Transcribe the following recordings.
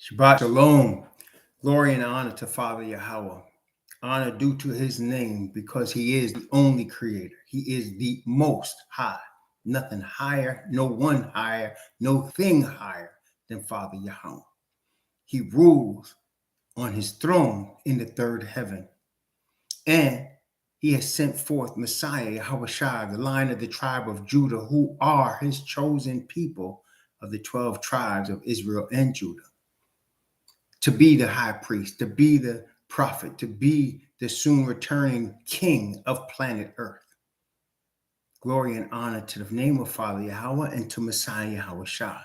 Shabbat Shalom. Glory and honor to Father Yahweh. Honor due to his name because he is the only creator. He is the most high. Nothing higher, no one higher, no thing higher than Father Yahweh. He rules on his throne in the third heaven. And he has sent forth Messiah, Yahushua, the line of the tribe of Judah, who are his chosen people of the 12 tribes of Israel and Judah, to be the high priest, to be the prophet, to be the soon returning king of planet Earth. Glory and honor to the name of Father Yahweh and to Messiah Yahushua.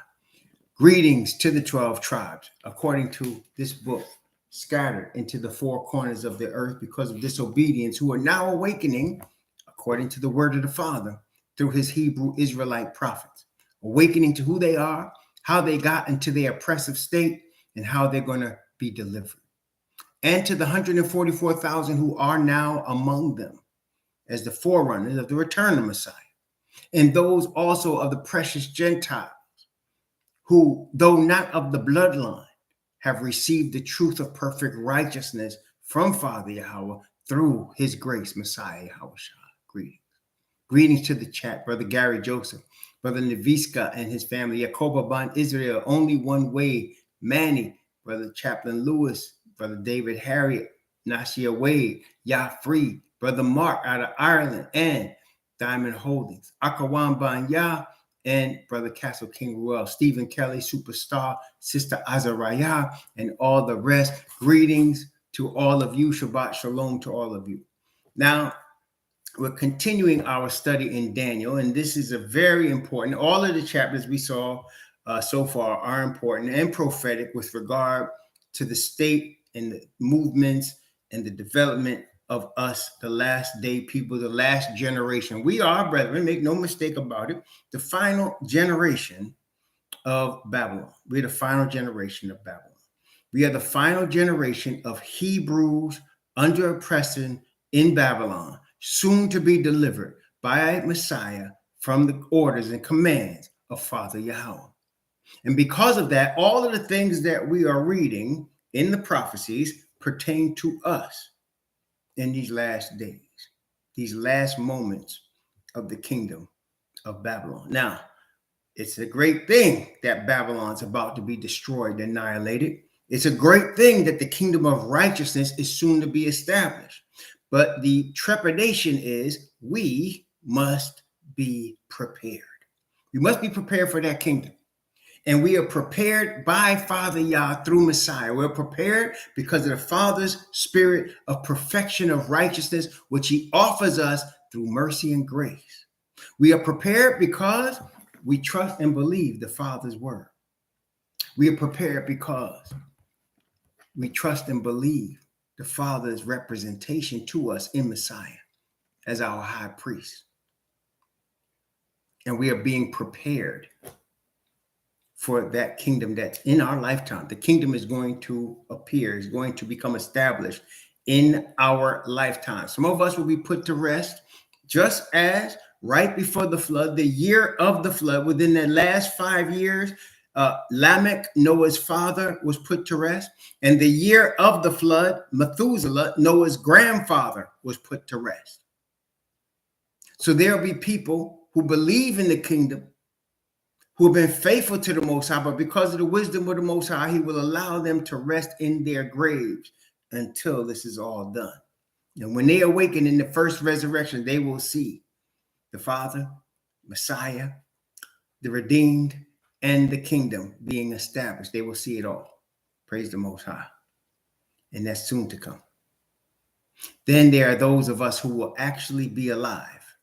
Greetings to the 12 tribes, according to this book, scattered into the four corners of the earth because of disobedience, who are now awakening, according to the word of the Father, through his Hebrew Israelite prophets, awakening to who they are, how they got into their oppressive state, and how they're going to be delivered. And to the 144,000 who are now among them as the forerunners of the return of Messiah. And those also of the precious Gentiles who, though not of the bloodline, have received the truth of perfect righteousness from Father Yahweh through his grace, Messiah Yahushua. Greetings. Greetings to the chat, Brother Gary Joseph, Brother Naviska and his family, Yakoba Ban Israel, Only One Way, Manny, Brother Chaplain Lewis, Brother David Harriet, Nasia Wade, Yah Free, Brother Mark out of Ireland, and Diamond Holdings, Akawan Ban Yah, and Brother Castle King Ruel, Stephen Kelly, Superstar, Sister Azariah, and all the rest. Greetings to all of you. Shabbat Shalom to all of you. Now, we're continuing our study in Daniel, and this is a very important. All of the chapters we saw so far are important and prophetic with regard to the state and the movements and the development of us, the last day people, the last generation. We are, brethren, make no mistake about it, the final generation of Babylon. We're the final generation of Babylon. We are the final generation of Hebrews under oppression in Babylon, soon to be delivered by Messiah from the orders and commands of Father Yahweh. And because of that, all of the things that we are reading in the prophecies pertain to us in these last days, these last moments of the kingdom of Babylon. Now, it's a great thing that Babylon's about to be destroyed, annihilated. It's a great thing that the kingdom of righteousness is soon to be established. But the trepidation is we must be prepared. We must be prepared for that kingdom. And we are prepared by Father Yah through Messiah. We're prepared because of the Father's spirit of perfection of righteousness, which he offers us through mercy and grace. We are prepared because we trust and believe the Father's word. We are prepared because we trust and believe the Father's representation to us in Messiah as our high priest. And we are being prepared for that kingdom that's in our lifetime. The kingdom is going to appear, is going to become established in our lifetime. Some of us will be put to rest, just as right before the flood, the year of the flood, within the last 5 years, Lamech, Noah's father, was put to rest. And the year of the flood, Methuselah, Noah's grandfather, was put to rest. So there'll be people who believe in the kingdom, who have been faithful to the Most High, but because of the wisdom of the Most High, he will allow them to rest in their graves until this is all done. And when they awaken in the first resurrection, they will see the Father, Messiah, the redeemed, and the kingdom being established. They will see it all. Praise the Most High. And that's soon to come. Then there are those of us who will actually be alive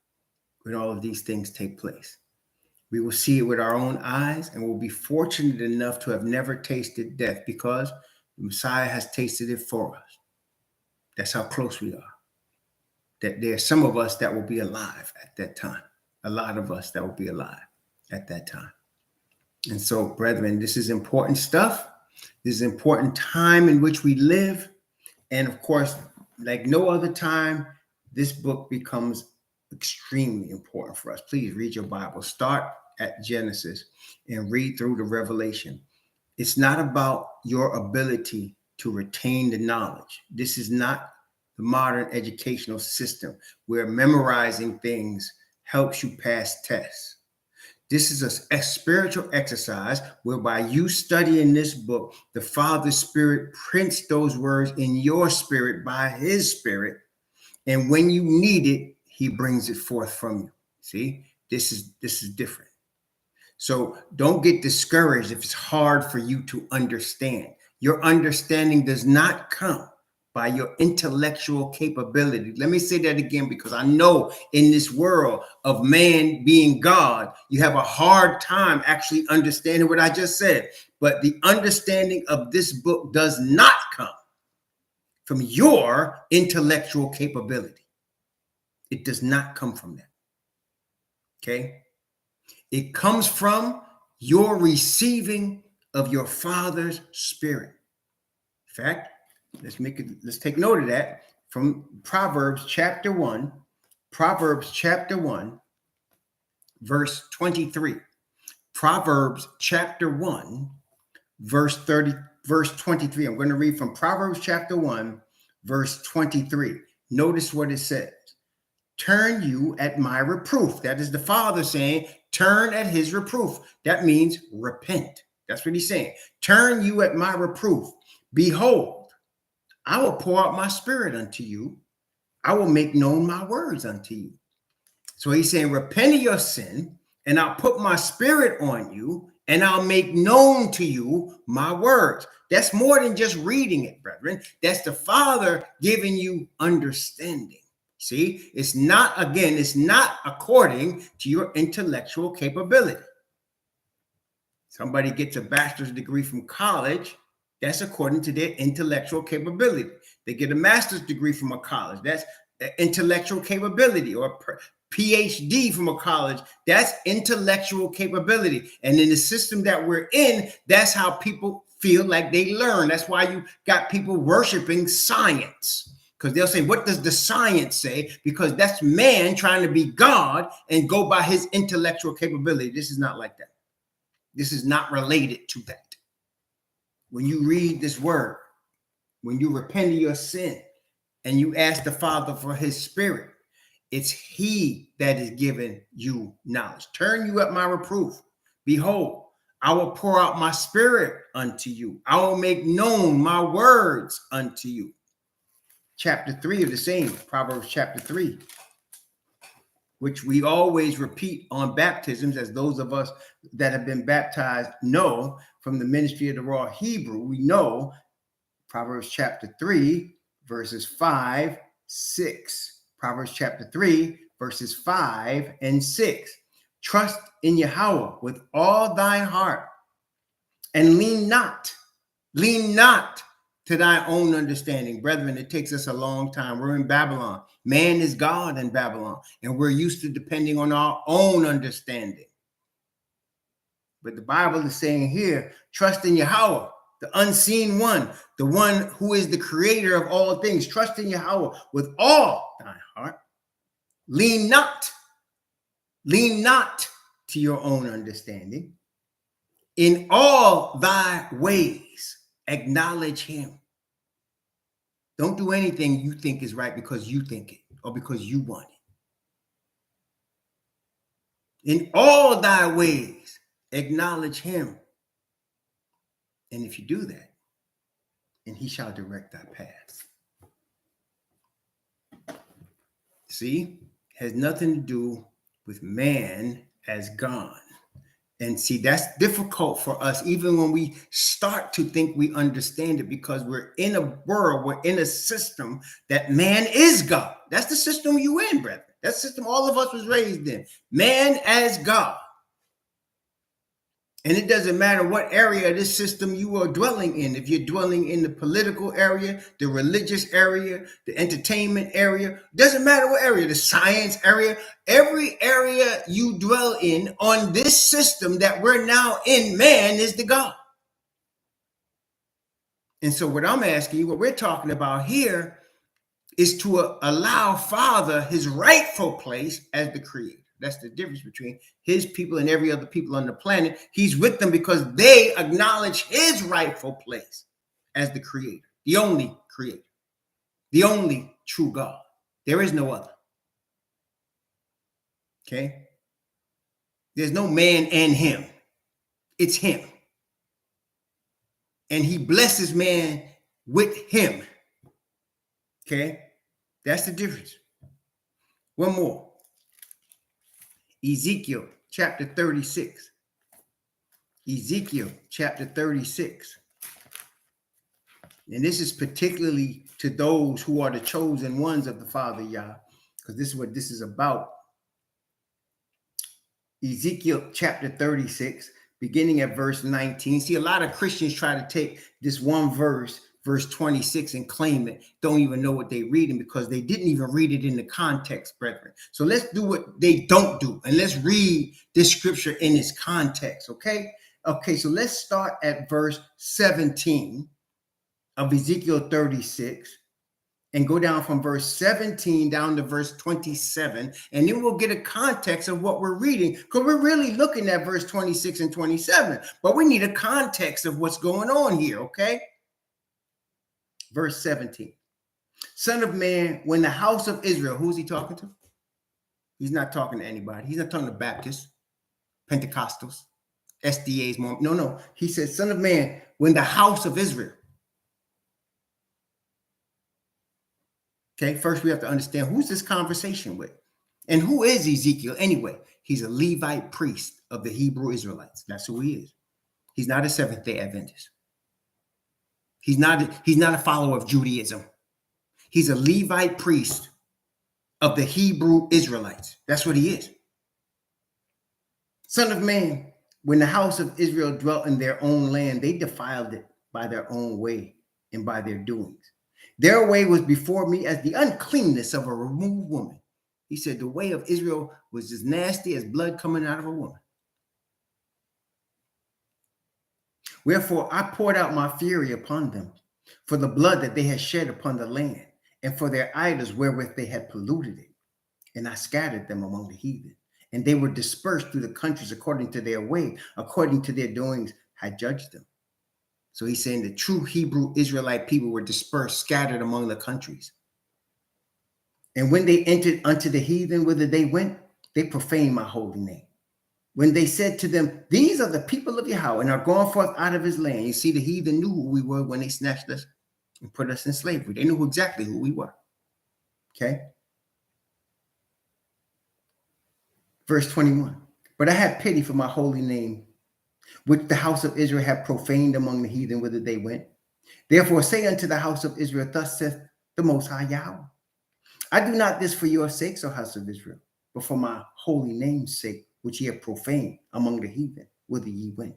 when all of these things take place. We will see it with our own eyes, and we'll be fortunate enough to have never tasted death because the Messiah has tasted it for us. That's how close we are. That there are some of us that will be alive at that time. A lot of us that will be alive at that time. And so, brethren, this is important stuff. This is important time in which we live. And of course, like no other time, this book becomes extremely important for us. Please read your Bible. Start at Genesis and read through the Revelation. It's not about your ability to retain the knowledge. This is not the modern educational system where memorizing things helps you pass tests. This is a spiritual exercise whereby you study in this book, the Father's Spirit prints those words in your spirit by his Spirit. And when you need it, he brings it forth from you. See, this is different. So don't get discouraged if it's hard for you to understand. Your understanding does not come by your intellectual capability. Let me say that again, because I know in this world of man being God, you have a hard time actually understanding what I just said. But the understanding of this book does not come from your intellectual capability. It does not come from that. Okay? It comes from your receiving of your Father's Spirit. In fact, let's take note of that from Proverbs chapter 1, verse 23. Proverbs chapter 1, verse 23. I'm going to read from Proverbs chapter 1, verse 23. Notice what it says. Turn you at my reproof. That is the Father saying, turn at his reproof. That means repent. That's what he's saying. Turn you at my reproof. Behold, I will pour out my spirit unto you. I will make known my words unto you. So he's saying, repent of your sin, and I'll put my spirit on you, and I'll make known to you my words. That's more than just reading it, brethren. That's the Father giving you understanding. See, it's not according to your intellectual capability. Somebody gets a bachelor's degree from college, that's according to their intellectual capability. They get a master's degree from a college, that's intellectual capability, or PhD from a college, that's intellectual capability. And in the system that we're in, that's how people feel like they learn. That's why you got people worshiping science. Because they'll say, what does the science say? Because that's man trying to be God and go by his intellectual capability. This is not like that. This is not related to that. When you read this word, when you repent of your sin and you ask the Father for his spirit, it's he that is giving you knowledge. Turn you at my reproof. Behold, I will pour out my spirit unto you. I will make known my words unto you. Chapter 3 of the same, Proverbs chapter 3, which we always repeat on baptisms, as those of us that have been baptized know from the ministry of the raw Hebrew. We know Proverbs chapter 3, verses 5, 6. Proverbs chapter 3, verses 5 and 6. Trust in Yahweh with all thine heart, and lean not to thy own understanding. Brethren, it takes us a long time. We're in Babylon. Man is God in Babylon, and we're used to depending on our own understanding. But the Bible is saying here, trust in Yahweh, the unseen one, the one who is the creator of all things. Trust in Yahweh with all thy heart. Lean not to your own understanding. In all thy ways, acknowledge him. Don't do anything you think is right because you think it or because you want it. In all thy ways, acknowledge him. And if you do that, and he shall direct thy paths. See, has nothing to do with man as God. And see, that's difficult for us, even when we start to think we understand it, because we're in a world, we're in a system that man is God. That's the system you in, brethren. That system all of us was raised in. Man as God. And it doesn't matter what area of this system you are dwelling in. If you're dwelling in the political area, the religious area, the entertainment area, doesn't matter what area, the science area, every area you dwell in on this system that we're now in, man is the God. And so what I'm asking you, what we're talking about here is to allow Father his rightful place as the creator. That's the difference between his people and every other people on the planet. He's with them because they acknowledge his rightful place as the creator, the only creator, the only true God. There is no other. Okay? There's no man and him. It's him. And he blesses man with him. Okay? That's the difference. One more. Ezekiel chapter 36. Ezekiel chapter 36. And this is particularly to those who are the chosen ones of the Father Yah, because this is what this is about. Ezekiel chapter 36, beginning at verse 19. See, a lot of Christians try to take this one verse, verse 26, and claim it. Don't even know what they're reading because they didn't even read it in the context, brethren. So let's do what they don't do, and let's read this scripture in its context, okay? Okay, so let's start at verse 17 of Ezekiel 36 and go down from verse 17 down to verse 27, and then we'll get a context of what we're reading, because we're really looking at verse 26 and 27, but we need a context of what's going on here, okay? Verse 17. Son of man, when the house of Israel, who's he talking to? He's not talking to anybody. He's not talking to Baptists, Pentecostals, SDAs. No. He says, son of man, when the house of Israel. Okay, first we have to understand who's this conversation with. And who is Ezekiel anyway? He's a Levite priest of the Hebrew Israelites. That's who he is. He's not a Seventh-day Adventist. He's not a follower of Judaism. He's a Levite priest of the Hebrew Israelites. That's what he is. Son of man, when the house of Israel dwelt in their own land, they defiled it by their own way and by their doings. Their way was before me as the uncleanness of a removed woman. He said the way of Israel was as nasty as blood coming out of a woman. Wherefore I poured out my fury upon them for the blood that they had shed upon the land and for their idols wherewith they had polluted it. And I scattered them among the heathen, and they were dispersed through the countries according to their way, according to their doings, I judged them. So he's saying the true Hebrew Israelite people were dispersed, scattered among the countries. And when they entered unto the heathen, whither they went, they profaned my holy name. When they said to them, these are the people of Yahweh and are gone forth out of his land. You see, the heathen knew who we were when they snatched us and put us in slavery. They knew exactly who we were. Okay. Verse 21. But I had pity for my holy name, which the house of Israel had profaned among the heathen whither they went. Therefore say unto the house of Israel, thus saith the Most High Yahweh, I do not this for your sakes, O house of Israel, but for my holy name's sake, which ye have profaned among the heathen whither ye went.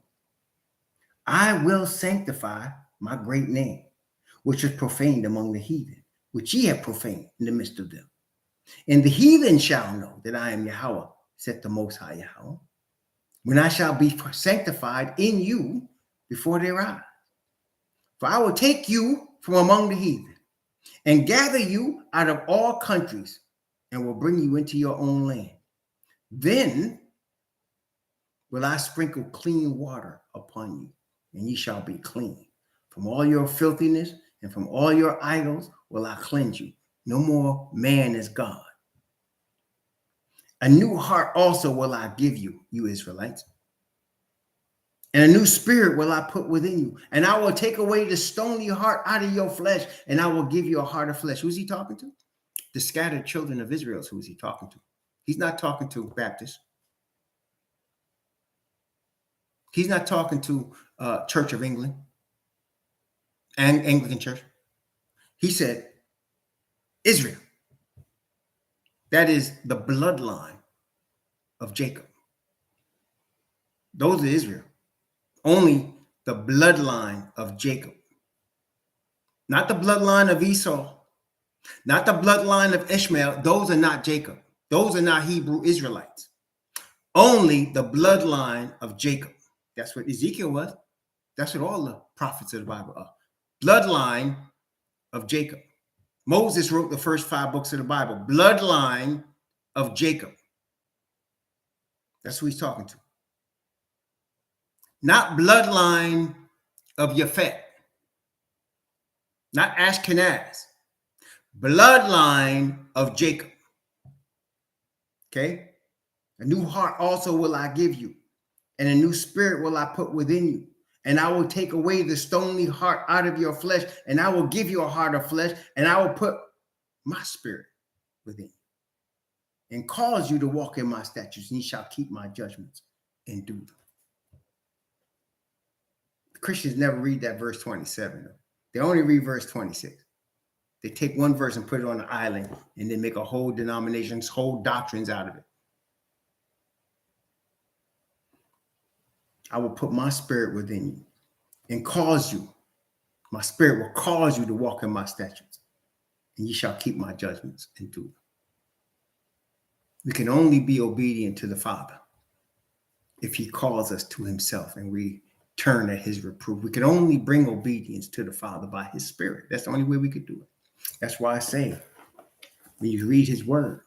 I will sanctify my great name, which is profaned among the heathen, which ye have profaned in the midst of them. And the heathen shall know that I am Yahweh, said the Most High Yahweh, when I shall be sanctified in you before their eyes. For I will take you from among the heathen and gather you out of all countries and will bring you into your own land. Then will I sprinkle clean water upon you, and ye shall be clean. From all your filthiness and from all your idols will I cleanse you. No more man is God. A new heart also will I give you, you Israelites. And a new spirit will I put within you. And I will take away the stony heart out of your flesh, and I will give you a heart of flesh. Who's he talking to? The scattered children of Israel is who is he talking to. He's not talking to Baptists. He's not talking to Church of England and Anglican Church. He said, Israel. That is the bloodline of Jacob. Those are Israel. Only the bloodline of Jacob. Not the bloodline of Esau. Not the bloodline of Ishmael. Those are not Jacob. Those are not Hebrew Israelites. Only the bloodline of Jacob. That's what Ezekiel was. That's what all the prophets of the Bible are. Bloodline of Jacob. Moses wrote the first 5 books of the Bible. Bloodline of Jacob. That's who he's talking to. Not bloodline of Yafet, not Ashkenaz, bloodline of Jacob. Okay? A new heart also will I give you, and a new spirit will I put within you. And I will take away the stony heart out of your flesh, and I will give you a heart of flesh, and I will put my spirit within you, and cause you to walk in my statutes, and you shall keep my judgments and do them. Christians never read that verse 27, though. They only read verse 26. They take one verse and put it on an island, and then make a whole denominations, whole doctrines out of it. I will put my spirit within you and cause you, my spirit will cause you to walk in my statutes, and ye shall keep my judgments and do them. We can only be obedient to the Father if he calls us to himself and we turn at his reproof. We can only bring obedience to the Father by his spirit. That's the only way we could do it. That's why I say, when you read his word,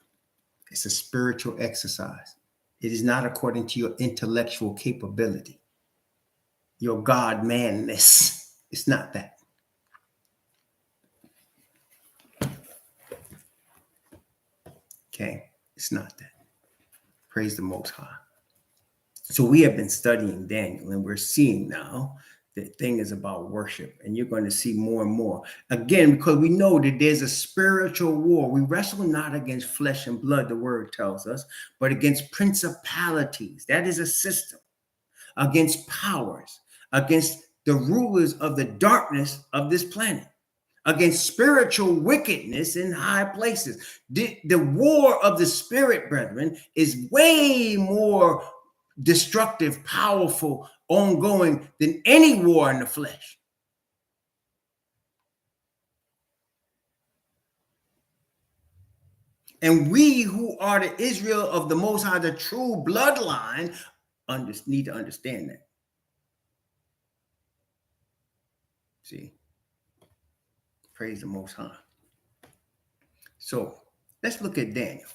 it's a spiritual exercise. It is not according to your intellectual capability, your God-manness. It's not that. Okay? It's not that. Praise the Most High. So we have been studying Daniel, and we're seeing now the thing is about worship, and you're going to see more and more. Again, because we know that there's a spiritual war. We wrestle not against flesh and blood, the word tells us, but against principalities. That is a system. Against powers, against the rulers of the darkness of this planet, against spiritual wickedness in high places. The war of the spirit, brethren, is way more destructive, powerful, ongoing than any war in the flesh. And we who are the Israel of the Most High, the true bloodline, need to understand that. See? Praise the Most High. So let's look at Daniel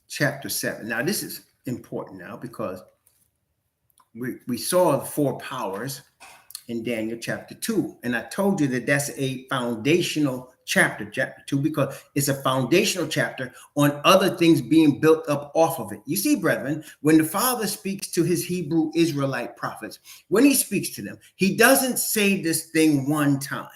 chapter 7. Now, this is important now because we saw the four powers in Daniel chapter 2. And I told you that that's a foundational chapter 2, because it's a foundational chapter on other things being built up off of it. You see, brethren, when the Father speaks to his Hebrew Israelite prophets, when he speaks to them, he doesn't say this thing one time.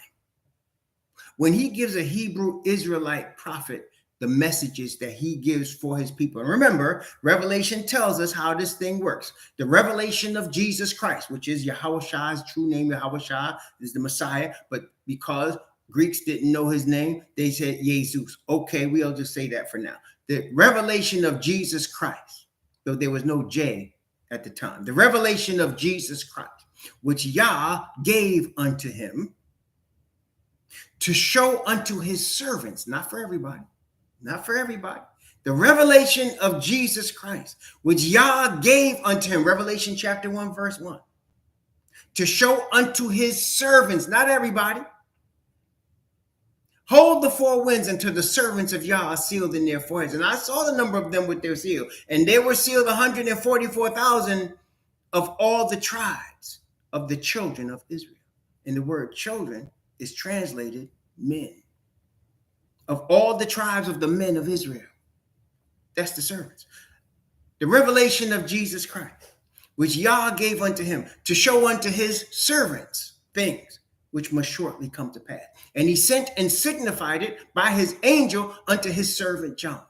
When he gives a Hebrew Israelite prophet the messages that he gives for his people. And remember, Revelation tells us how this thing works. The revelation of Jesus Christ, which is YHWH's true name. YHWH is the Messiah, but because Greeks didn't know his name, they said Jesus. Okay, we'll just say that for now. The revelation of Jesus Christ, though there was no J at the time. The revelation of Jesus Christ, which Yah gave unto him to show unto his servants, not for everybody. Not for everybody. The revelation of Jesus Christ, which Yah gave unto him, Revelation chapter 1, verse 1, to show unto his servants, not everybody. Hold the four winds until the servants of Yah are sealed in their foreheads. And I saw the number of them with their seal, and they were sealed 144,000 of all the tribes of the children of Israel. And the word children is translated men. Of all the tribes of the men of Israel. That's the servants. The revelation of Jesus Christ, which Yah gave unto him to show unto his servants things which must shortly come to pass. And he sent and signified it by his angel unto his servant John.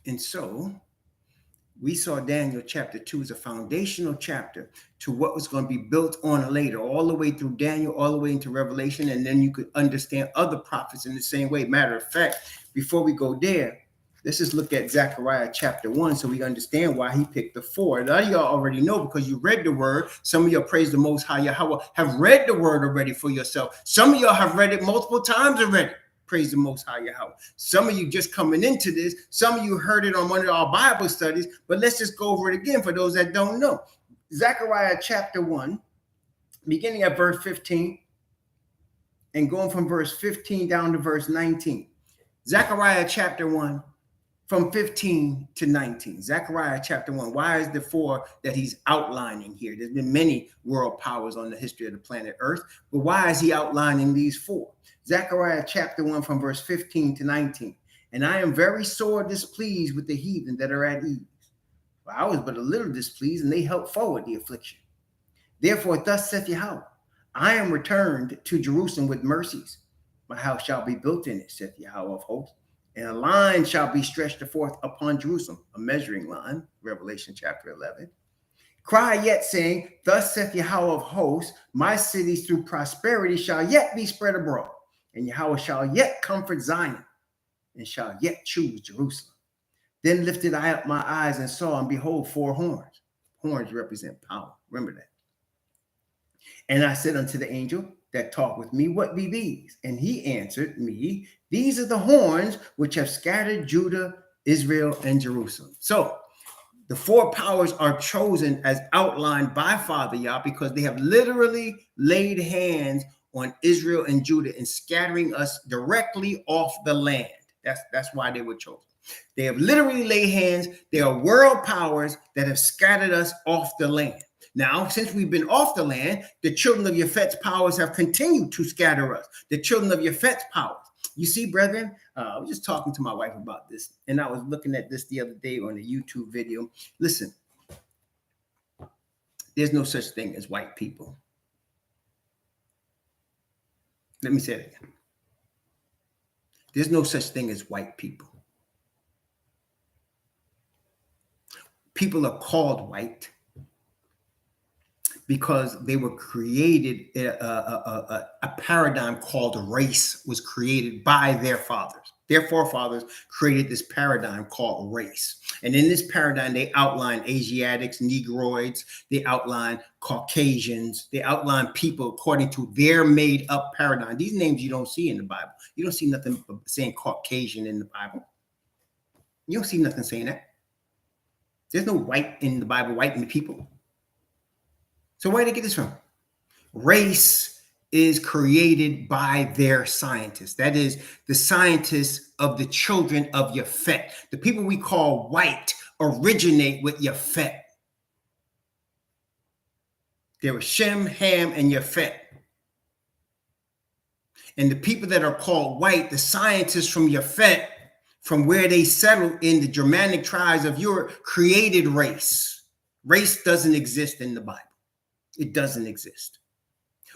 And so we saw Daniel chapter 2 as a foundational chapter to what was going to be built on later, all the way through Daniel, all the way into Revelation, and then you could understand other prophets in the same way. Matter of fact, before we go there, let's just look at Zechariah chapter 1 so we understand why he picked the four. A lot of y'all already know because you read the word. Some of y'all, praise the Most High Yahweh, have read the word already for yourself. Some of y'all have read it multiple times already. Praise the Most High Yahweh. Some of you just coming into this. Some of you heard it on one of our Bible studies, but let's just go over it again for those that don't know. Zechariah chapter 1, beginning at verse 15 and going from verse 15 down to verse 19. Zechariah chapter 1, from 15 to 19. Zechariah chapter 1. Why is the four that he's outlining here? There's been many world powers on the history of the planet Earth, but why is he outlining these four? Zechariah chapter 1 from verse 15 to 19. And I am very sore displeased with the heathen that are at ease. For I was but a little displeased, and they helped forward the affliction. Therefore, thus saith Yahweh, I am returned to Jerusalem with mercies. My house shall be built in it, saith Yahweh of hosts. And a line shall be stretched forth upon Jerusalem, a measuring line, Revelation chapter 11. Cry yet, saying, thus saith Yahweh of hosts, my cities through prosperity shall yet be spread abroad, and Yahweh shall yet comfort Zion, and shall yet choose Jerusalem. Then lifted I up my eyes and saw, and behold, four horns. Horns represent power. Remember that. And I said unto the angel that talked with me, what be these? And he answered me, these are the horns which have scattered Judah, Israel, and Jerusalem. So the four powers are chosen as outlined by Father Yah because they have literally laid hands on Israel and Judah and scattering us directly off the land. That's why they were chosen. They have literally laid hands. They are world powers that have scattered us off the land. Now, since we've been off the land, the children of Yafet's powers have continued to scatter us. The children of Yafet's powers. You see, brethren, I was just talking to my wife about this, and I was looking at this the other day on a YouTube video. Listen, there's no such thing as white people. Let me say it again. There's no such thing as white people. People are called white because they were created, a paradigm called race was created by their fathers. Their forefathers created this paradigm called race. And in this paradigm, they outline Asiatics, Negroids, they outline Caucasians, they outline people according to their made up paradigm. These names you don't see in the Bible. You don't see nothing saying Caucasian in the Bible. You don't see nothing saying that. There's no white in the Bible, white in the people. So where did they get this from? Race is created by their scientists. That is, the scientists of the children of Yafet. The people we call white originate with Yafet. There were Shem, Ham, and Yafet. And the people that are called white, the scientists from Yafet, from where they settled in the Germanic tribes of Europe, created race. Race doesn't exist in the Bible. It doesn't exist.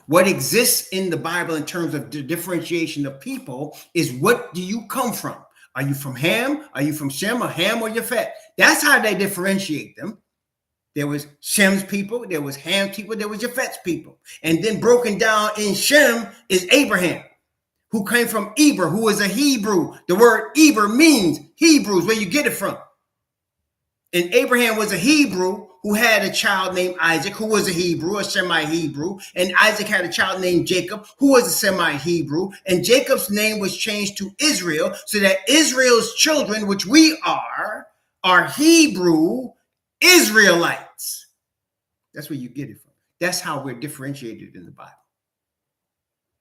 What exists in the Bible in terms of the differentiation of people is what do you come from? Are you from Ham? Are you from Shem or Ham or Yafet? That's how they differentiate them. There was Shem's people, there was Ham's people, there was Yafet's people. And then broken down in Shem is Abraham, who came from Eber, who is a Hebrew. The word Eber means Hebrews, where you get it from. And Abraham was a Hebrew who had a child named Isaac, who was a Hebrew, a semi-Hebrew. And Isaac had a child named Jacob, who was a semi-Hebrew. And Jacob's name was changed to Israel, so that Israel's children, which we are Hebrew Israelites. That's where you get it from. That's how we're differentiated in the Bible.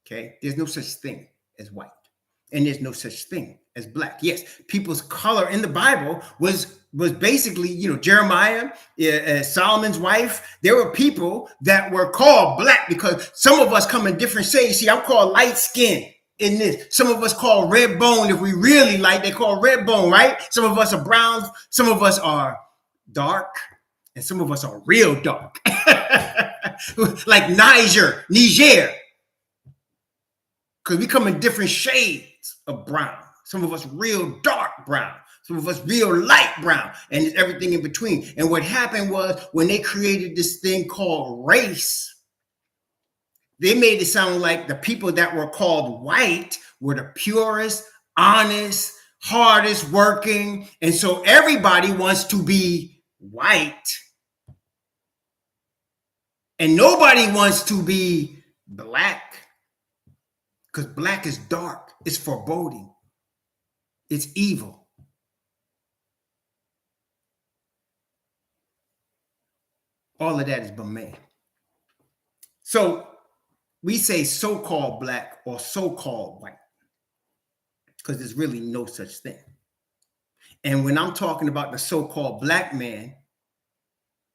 Okay? There's no such thing as white. And there's no such thing as black. Yes, people's color in the Bible was basically, Jeremiah, Solomon's wife. There were people that were called black because some of us come in different shades. See, I'm called light skin in this. Some of us call red bone. If we really like, they call red bone, right? Some of us are brown. Some of us are dark. And some of us are real dark. Like Niger. Because we come in different shades of brown. Some of us real dark brown. Some of us real light brown. And it's everything in between. And what happened was when they created this thing called race, they made it sound like the people that were called white were the purest, honest, hardest working. And so everybody wants to be white. And nobody wants to be black. Because black is dark. It's foreboding. It's evil. All of that is man. So we say so-called black or so-called white because there's really no such thing. And when I'm talking about the so-called black man,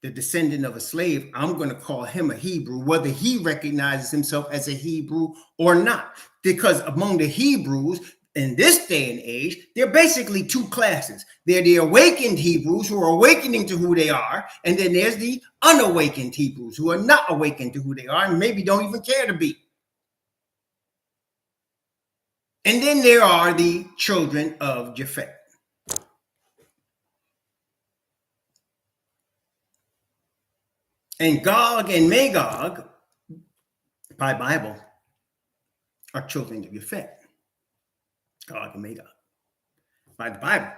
the descendant of a slave, I'm going to call him a Hebrew, whether he recognizes himself as a Hebrew or not. Because among the Hebrews in this day and age, they're basically two classes. They're the awakened Hebrews who are awakening to who they are, and then there's the unawakened Hebrews who are not awakened to who they are and maybe don't even care to be. And then there are the children of Japhet. And Gog and Magog, by Bible, are children of Japhet. Gog and Magog. By the Bible,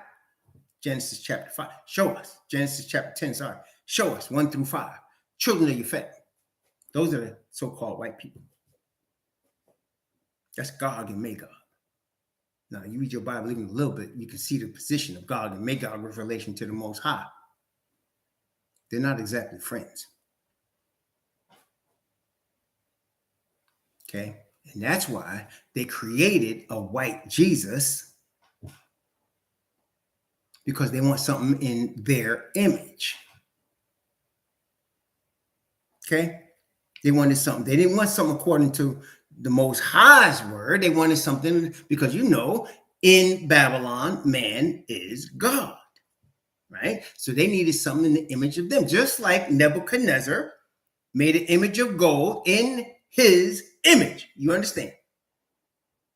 Genesis chapter 5. Show us. Genesis chapter 10, sorry. Show us 1 through 5. Children of Japhet. Those are the so-called white people. That's Gog and Magog. Now, you read your Bible even a little bit, you can see the position of Gog and Magog with relation to the Most High. They're not exactly friends. Okay? And that's why they created a white Jesus, because they want something in their image. Okay? They wanted something. They didn't want something according to the Most High's word. They wanted something because, in Babylon, man is God. Right? So they needed something in the image of them. Just like Nebuchadnezzar made an image of gold in his image. You understand?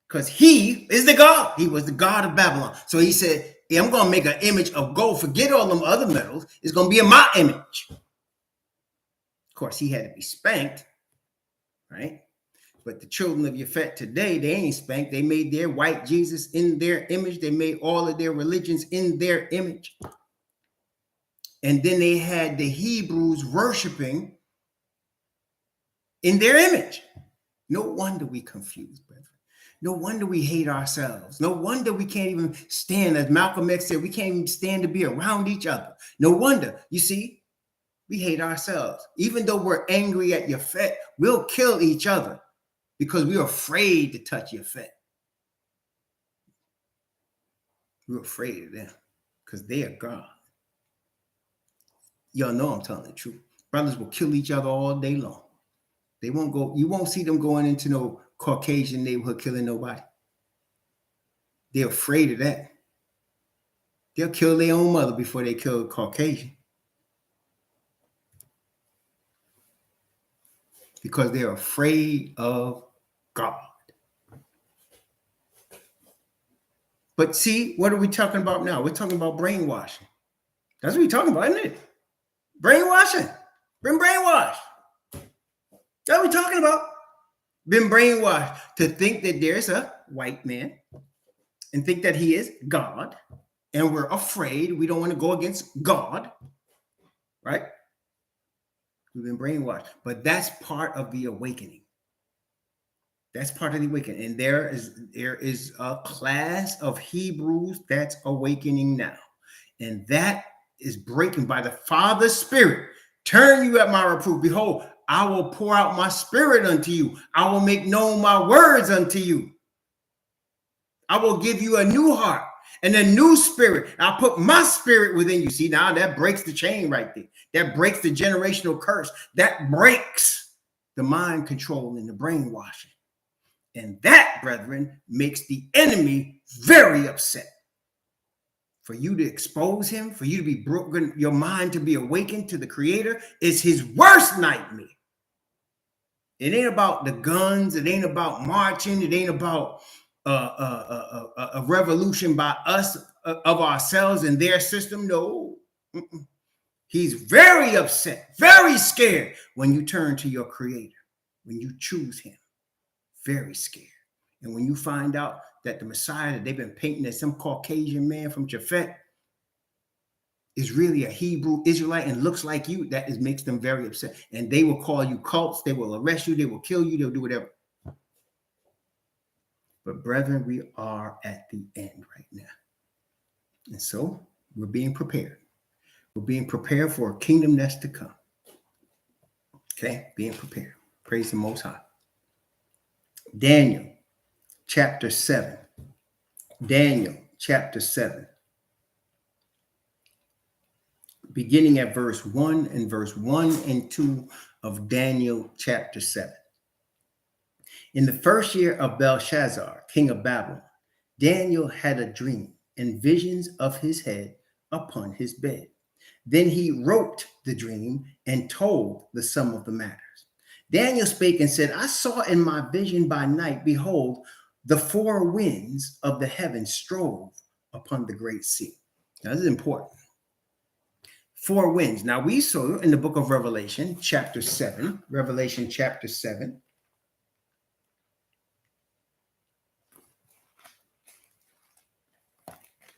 Because he is the God. He was the God of Babylon. So he said, hey, I'm going to make an image of gold. Forget all them other metals. It's going to be in my image. Of course, he had to be spanked, right? But the children of Japhet today, they ain't spanked. They made their white Jesus in their image. They made all of their religions in their image. And then they had the Hebrews worshiping in their image. No wonder we confused, brethren. No wonder we hate ourselves. No wonder we can't even stand, as Malcolm X said, we can't even stand to be around each other. No wonder. You see, we hate ourselves. Even though we're angry at Japhet, we'll kill each other because we're afraid to touch Japhet. We're afraid of them because they are God. Y'all know I'm telling the truth. Brothers will kill each other all day long. They won't go, you won't see them going into no Caucasian neighborhood killing nobody. They're afraid of that. They'll kill their own mother before they kill a Caucasian. Because they're afraid of God. But see, what are we talking about now? We're talking about brainwashing. That's what we're talking about, isn't it? Brainwashing. Been brainwashed. That's what we're talking about. Been brainwashed to think that there's a white man and think that he is God. And we're afraid. We don't want to go against God. Right? We've been brainwashed. But that's part of the awakening. That's part of the awakening. And there is a class of Hebrews that's awakening now. And that is breaking by the Father's Spirit. Turn you at my reproof. Behold, I will pour out my spirit unto you. I will make known my words unto you. I will give you a new heart and a new spirit. I'll put my spirit within you. See, now that breaks the chain right there. That breaks the generational curse. That breaks the mind control and the brainwashing. And that, brethren, makes the enemy very upset. For you to expose him, for you to be broken, your mind to be awakened to the Creator is his worst nightmare. It ain't about the guns. It ain't about marching. It ain't about a revolution by us of ourselves and their system. No. He's very upset, very scared when you turn to your Creator, when you choose him. Very scared. And when you find out that the Messiah that they've been painting as some Caucasian man from Japhet is really a Hebrew Israelite and looks like you, that makes them very upset. And they will call you cults. They will arrest you. They will kill you. They'll do whatever. But brethren, we are at the end right now. And so we're being prepared. We're being prepared for a kingdom that's to come. Okay? Being prepared. Praise the Most High. Daniel chapter 7. Daniel chapter 7. beginning at verse 1 and verse 1 and 2 of Daniel chapter 7. In the first year of Belshazzar, king of Babylon, Daniel had a dream and visions of his head upon his bed. Then he wrote the dream and told the sum of the matters. Daniel spake and said, I saw in my vision by night, behold, the four winds of the heavens strove upon the great sea. Now, this is important. Four winds. Now, we saw in the book of Revelation, chapter 7, Revelation chapter 7,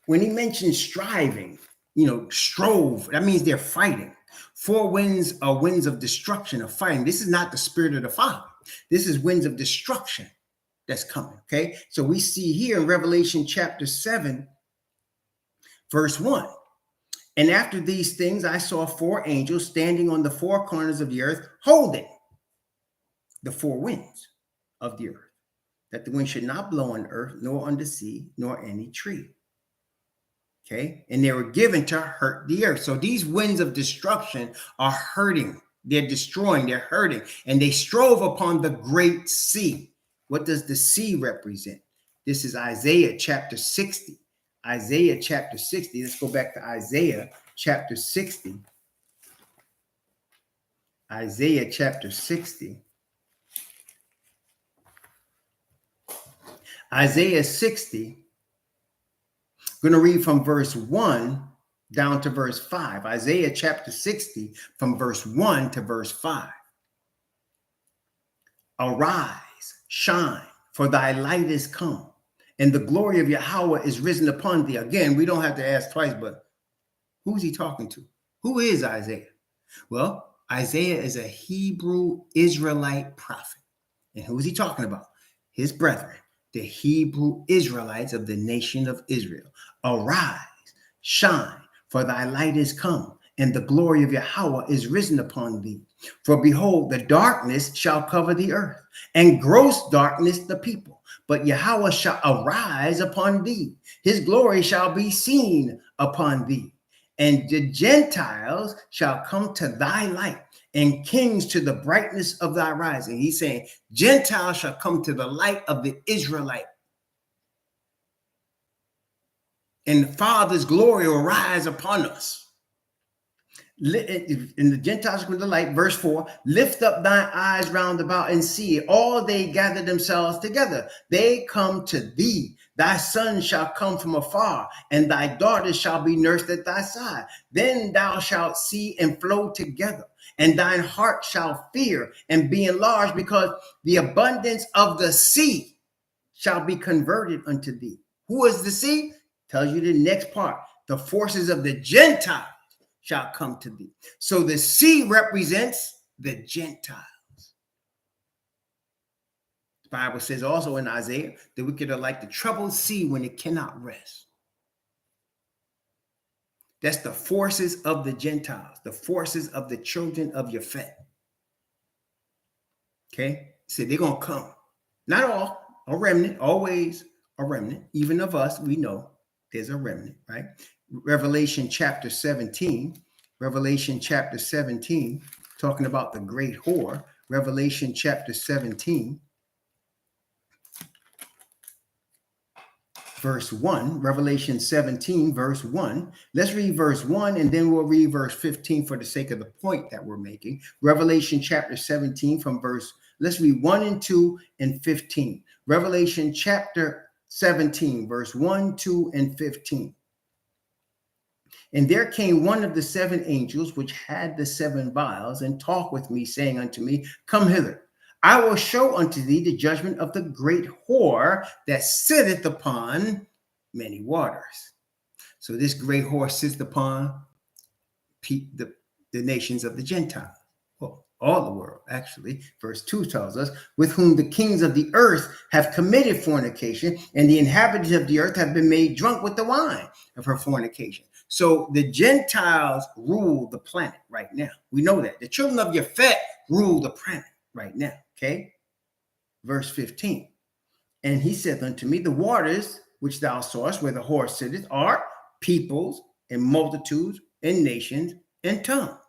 when he mentions striving, strove, that means they're fighting. Four winds are winds of destruction, of fighting. This is not the spirit of the Father. This is winds of destruction that's coming, okay? So we see here in Revelation chapter 7, verse 1. And after these things, I saw four angels standing on the four corners of the earth, holding the four winds of the earth, that the wind should not blow on earth, nor on the sea, nor any tree. Okay, and they were given to hurt the earth. So these winds of destruction are hurting. They're destroying, they're hurting, and they strove upon the great sea. What does the sea represent? This is Isaiah chapter 60. Isaiah chapter 60. Let's go back to Isaiah chapter 60. Isaiah chapter 60. Isaiah 60. I'm going to read from verse 1 down to verse 5. Isaiah chapter 60 from verse 1 to verse 5. Arise, shine, for thy light is come, and the glory of Yahweh is risen upon thee. Again, we don't have to ask twice, but who's he talking to? Who is Isaiah? Well, Isaiah is a Hebrew Israelite prophet. And who is he talking about? His brethren, the Hebrew Israelites of the nation of Israel. Arise, shine, for thy light is come, and the glory of Yahweh is risen upon thee. For behold, the darkness shall cover the earth, and gross darkness the people. But Yahweh shall arise upon thee. His glory shall be seen upon thee. And the Gentiles shall come to thy light, and kings to the brightness of thy rising. He's saying, Gentiles shall come to the light of the Israelite. And the Father's glory will rise upon us. And the Gentiles come to the light, verse 4, lift up thine eyes round about and see, all they gather themselves together. They come to thee. Thy son shall come from afar, and thy daughters shall be nursed at thy side. Then thou shalt see and flow together, and thine heart shall fear and be enlarged, because the abundance of the sea shall be converted unto thee. Who is the sea? Tells you the next part. The forces of the Gentiles shall come to thee. So the sea represents the Gentiles. The Bible says also in Isaiah, the wicked are like the troubled sea when it cannot rest. That's the forces of the Gentiles, the forces of the children of Japhet. Okay? So they're going to come. Not all, a remnant, always a remnant. Even of us, we know there's a remnant, right? Revelation chapter 17, talking about the great whore. Revelation chapter 17, verse 1. Revelation 17, verse 1. Let's read verse 1, and then we'll read verse 15 for the sake of the point that we're making. Revelation chapter 17 from let's read 1 and 2 and 15. Revelation chapter 17, verse 1, 2, and 15. And there came one of the seven angels which had the seven vials, and talked with me, saying unto me, come hither. I will show unto thee the judgment of the great whore that sitteth upon many waters. So this great whore sits upon the nations of the Gentiles. Well, all the world, actually. Verse 2 tells us, with whom the kings of the earth have committed fornication, and the inhabitants of the earth have been made drunk with the wine of her fornication. So the Gentiles rule the planet right now. We know that. The children of Japhet rule the planet right now. Okay? Verse 15. And he said unto me, the waters which thou sawest where the whore sitteth are peoples and multitudes and nations in tongues.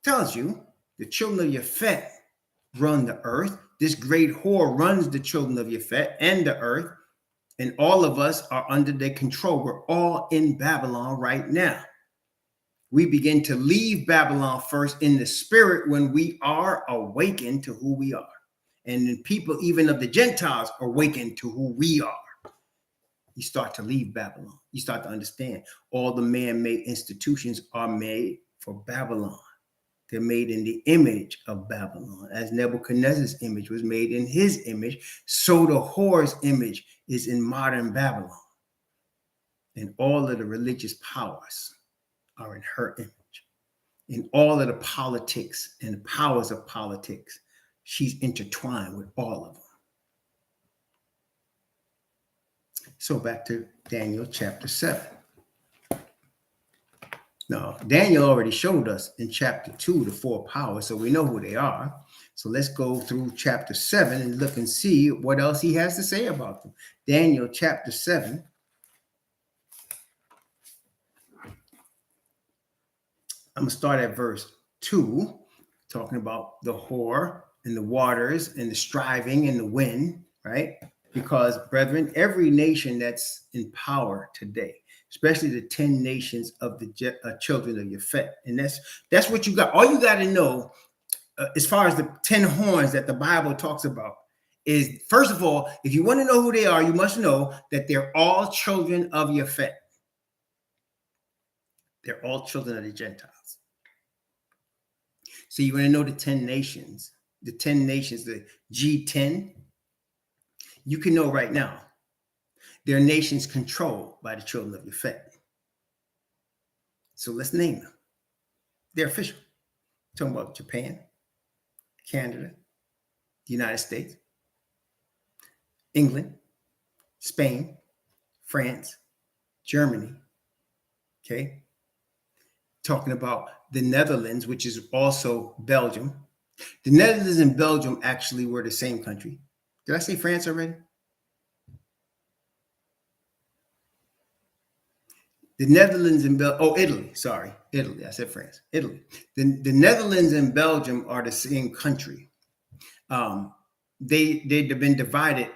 Tells you the children of Yafet run the earth. This great whore runs the children of Yafet and the earth. And all of us are under their control. We're all in Babylon right now. We begin to leave Babylon first in the spirit when we are awakened to who we are. And then people, even of the Gentiles, awaken to who we are. You start to leave Babylon. You start to understand all the man-made institutions are made for Babylon. They're made in the image of Babylon. As Nebuchadnezzar's image was made in his image, so the whore's image is in modern Babylon. And all of the religious powers are in her image. In all of the politics and the powers of politics, she's intertwined with all of them. So back to Daniel chapter 7. Now, Daniel already showed us in chapter 2 the four powers, so we know who they are. So let's go through chapter 7 and look and see what else he has to say about them. Daniel chapter 7. I'm going to start at verse 2, talking about the whore and the waters and the striving and the wind, right? Because, brethren, every nation that's in power today, especially the 10 nations of the children of Yafet. And that's what you got. All you got to know, as far as the 10 horns that the Bible talks about, is, first of all, if you want to know who they are, you must know that they're all children of Yafet. They're all children of the Gentiles. So you want to know the 10 nations, the G10, you can know right now. They're nations controlled by the children of Yafet. So let's name them. They're official. Talking about Japan, Canada, the United States, England, Spain, France, Germany. Okay. Talking about the Netherlands, which is also Belgium. The Netherlands and Belgium actually were the same country. Did I say France already? The Netherlands and Italy. Sorry, Italy. I said France. Italy. The Netherlands and Belgium are the same country. They've been divided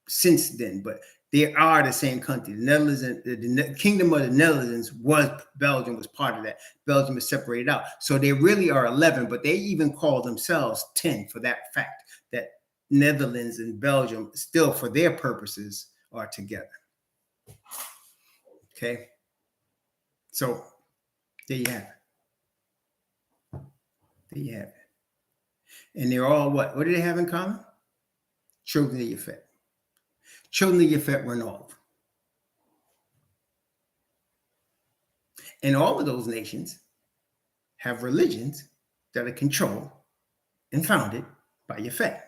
since then, but they are the same country. The Netherlands and the Kingdom of the Netherlands Belgium was part of that. Belgium is separated out, so they really are 11. But they even call themselves 10 for that fact that Netherlands and Belgium still, for their purposes, are together. Okay. So there you have it. There you have it. And they're all what? What do they have in common? Children of Yafet. Children of Yafet run all of them. And all of those nations have religions that are controlled and founded by Yafet.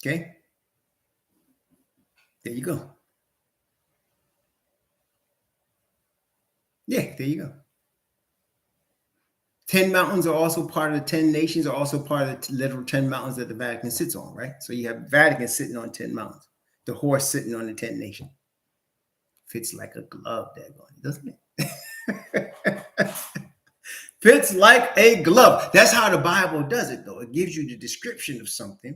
Okay? There you go. Yeah, there you go. 10 mountains are also part of the 10 nations, are also part of the literal 10 mountains that the Vatican sits on, right? So you have Vatican sitting on 10 mountains, the horse sitting on the 10 nations. Fits like a glove, doesn't it? Fits like a glove. That's how the Bible does it, though. It gives you the description of something.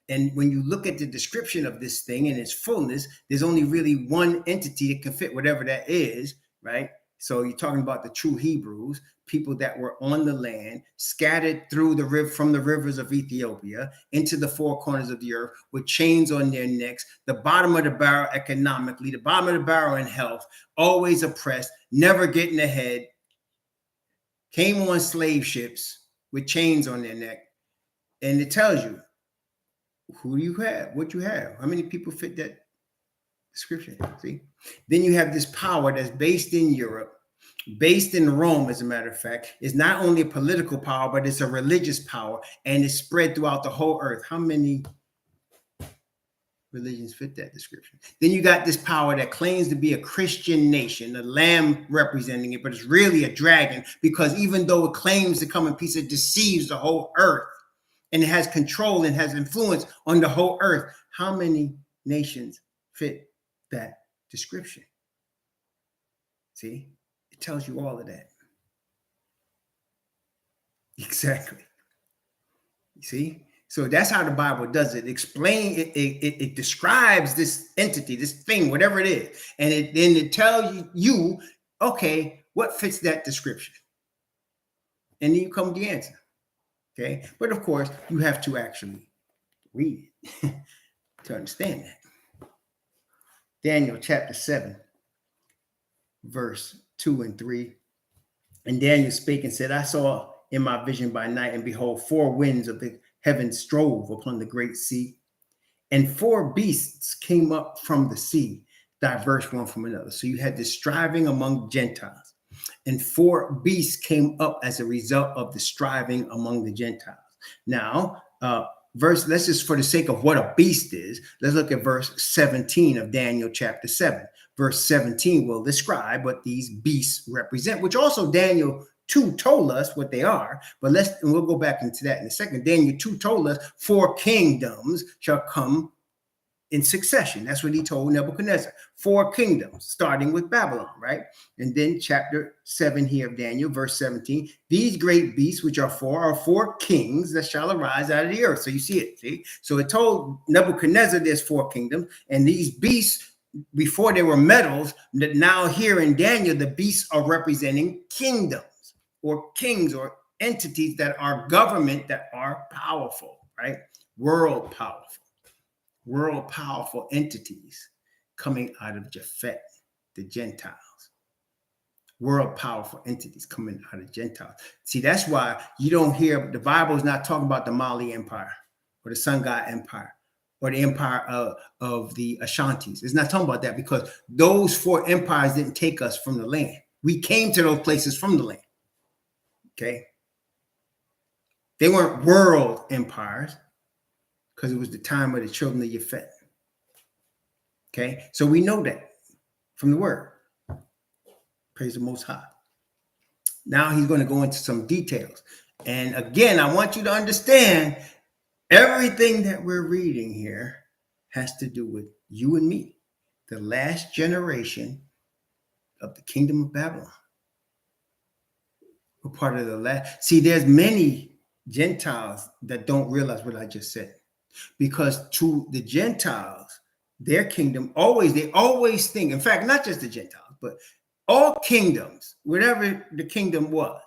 And when you look at the description of this thing in its fullness, there's only really one entity that can fit whatever that is, right? So you're talking about the true Hebrews, people that were on the land, scattered through the river from the rivers of Ethiopia into the four corners of the earth with chains on their necks, the bottom of the barrel economically, the bottom of the barrel in health, always oppressed, never getting ahead, came on slave ships with chains on their neck. And it tells you who you have, what you have, how many people fit that description. See, then you have this power that's based in Europe, based in Rome, as a matter of fact. It's not only a political power, but it's a religious power, and it's spread throughout the whole earth. How many religions fit that description? Then you got this power that claims to be a Christian nation, a lamb representing it, but it's really a dragon, because even though it claims to come in peace, it deceives the whole earth, and it has control and has influence on the whole earth. How many nations fit that description? See, it tells you all of that. Exactly. You see? So that's how the Bible does it. It describes this entity, this thing, whatever it is. And then it tells you, okay, what fits that description? And then you come to the answer. Okay. But of course, you have to actually read it to understand that. Daniel chapter 7, verse 2 and 3. And Daniel spake and said, I saw in my vision by night, and behold, 4 winds of the heaven strove upon the great sea, and 4 beasts came up from the sea, diverse one from another. So you had this striving among Gentiles, and 4 beasts came up as a result of the striving among the Gentiles. Now, let's just, for the sake of what a beast is, let's look at verse 17 of Daniel chapter 7. Verse 17 will describe what these beasts represent, which also Daniel 2 told us what they are. But we'll go back into that in a second. Daniel 2 told us 4 kingdoms shall come in succession. That's what he told Nebuchadnezzar. 4 kingdoms, starting with Babylon, right? And then chapter 7 here of Daniel, verse 17, these great beasts, which are 4 kings that shall arise out of the earth. So you see it, see? So it told Nebuchadnezzar there's 4 kingdoms, and these beasts, before they were metals, that now here in Daniel, the beasts are representing kingdoms or kings or entities that are government that are powerful, right? World powerful entities coming out of Japhet, the Gentiles. World powerful entities coming out of Gentiles. See, that's why you don't hear, the Bible is not talking about the Mali Empire or the Sun God Empire or the empire of the Ashantis. It's not talking about that, because those 4 empires didn't take us from the land. We came to those places from the land. Okay. They weren't world empires, because it was the time of the children of Japhet. Okay. So we know that from the word. Praise the Most High. Now he's going to go into some details. And again, I want you to understand everything that we're reading here has to do with you and me, the last generation of the kingdom of Babylon. We're part of the last. See, there's many Gentiles that don't realize what I just said, because to the Gentiles, their kingdom they always think, in fact, not just the Gentiles, but all kingdoms, whatever the kingdom was,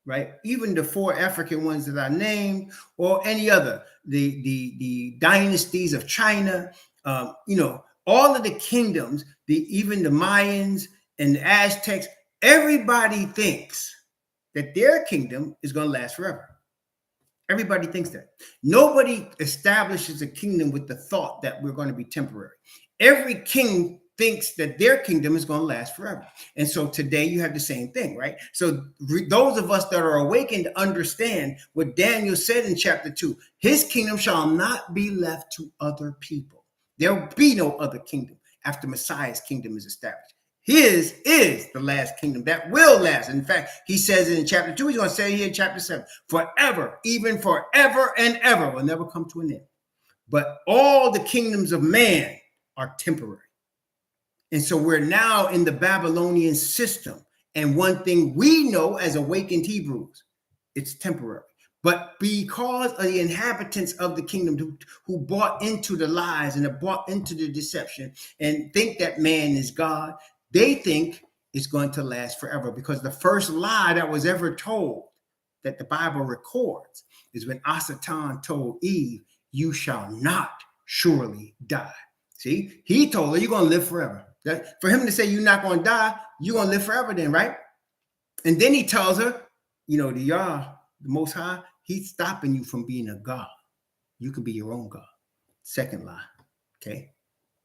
right? Even the 4 African ones that I named, or any other, the dynasties of China, all of the kingdoms, even the Mayans and the Aztecs, everybody thinks that their kingdom is going to last forever. Everybody thinks that. Nobody establishes a kingdom with the thought that we're going to be temporary. Every king thinks that their kingdom is going to last forever. And so today you have the same thing, right? So those of us that are awakened understand what Daniel said in chapter 2. His kingdom shall not be left to other people. There will be no other kingdom after Messiah's kingdom is established. His is the last kingdom that will last. In fact, he says it in chapter 2. He's going to say here in chapter 7, forever, even forever and ever, will never come to an end. But all the kingdoms of man are temporary. And so we're now in the Babylonian system. And one thing we know as awakened Hebrews, it's temporary. But because of the inhabitants of the kingdom who bought into the lies and have bought into the deception and think that man is God, they think it's going to last forever. Because the first lie that was ever told, that the Bible records, is when Satan told Eve, you shall not surely die. See, he told her, you're going to live forever. For him to say you're not going to die, you're going to live forever then, right? And then he tells her, the Yah, the Most High, he's stopping you from being a God. You can be your own God. Second lie, okay?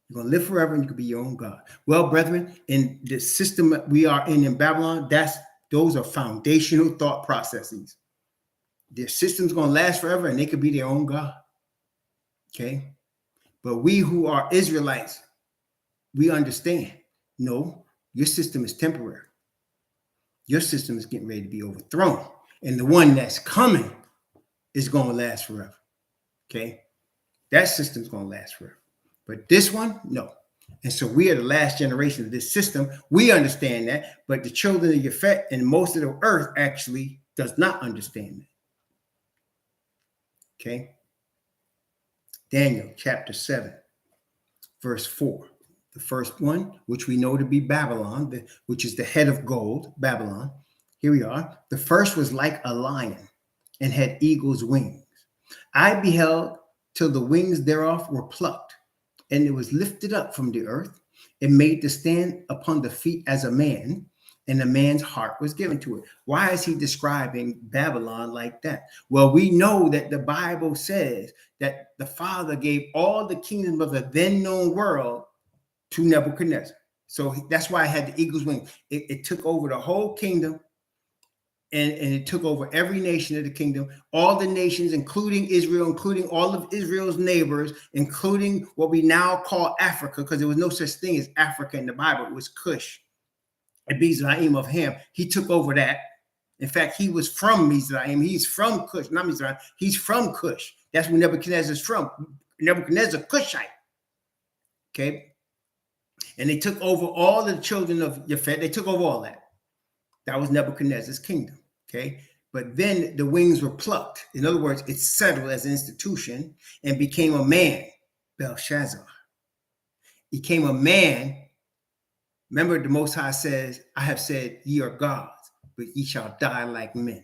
You're going to live forever and you can be your own God. Well, brethren, in the system that we are in Babylon, those are foundational thought processes. Their system's going to last forever and they could be their own God, okay? But we who are Israelites, we understand, no, your system is temporary. Your system is getting ready to be overthrown. And the one that's coming is going to last forever. Okay? That system's going to last forever. But this one, no. And so we are the last generation of this system. We understand that, but the children of Yafet and most of the earth actually does not understand that. Okay. Daniel chapter 7, verse 4. The first one, which we know to be Babylon, which is the head of gold, Babylon. Here we are. The first was like a lion and had eagle's wings. I beheld till the wings thereof were plucked, and it was lifted up from the earth and made to stand upon the feet as a man, and a man's heart was given to it. Why is he describing Babylon like that? Well, we know that the Bible says that the Father gave all the kingdoms of the then known world to Nebuchadnezzar. So that's why I had the eagle's wing. It took over the whole kingdom, and it took over every nation of the kingdom, all the nations, including Israel, including all of Israel's neighbors, including what we now call Africa, because there was no such thing as Africa in the Bible. It was Cush, and Mizraim of Ham. He took over that. In fact, he was from Mizraim. He's from Cush, not Mizraim. He's from Cush. That's where Nebuchadnezzar is from. Nebuchadnezzar, Cushite. Okay. And they took over all the children of Yafet. They took over all that. That was Nebuchadnezzar's kingdom. Okay. But then the wings were plucked. In other words, it settled as an institution and became a man, Belshazzar. He became a man. Remember, the Most High says, I have said, ye are gods, but ye shall die like men.